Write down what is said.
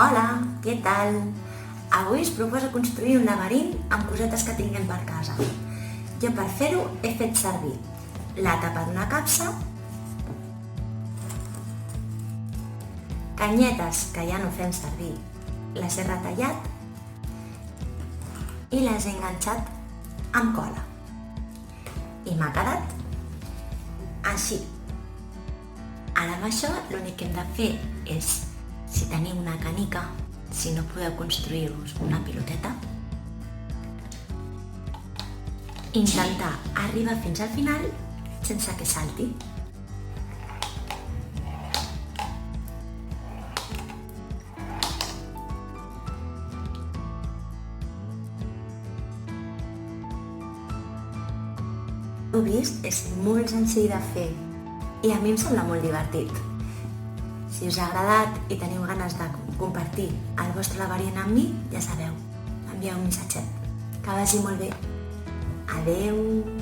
Hola, què tal? Avui us proposo construir un laberint amb cosetes que tinguem per casa. Jo per fer-ho he fet servir la tapa d'una capsa, canyetes que ja no fem servir, les he retallat i les he enganxat amb cola. I m'ha quedat així. Ara amb això l'únic que hem de fer és, si teniu una canica, si no podeu construir-vos una piloteta, intentar arribar fins al final sense que salti. Heu vist? És molt senzill de fer i a mi em sembla molt divertit. Si us ha agradat i teniu ganes de compartir el vostre laberint amb mi, ja sabeu, envieu un missatget. Que vagi molt bé. Adeu!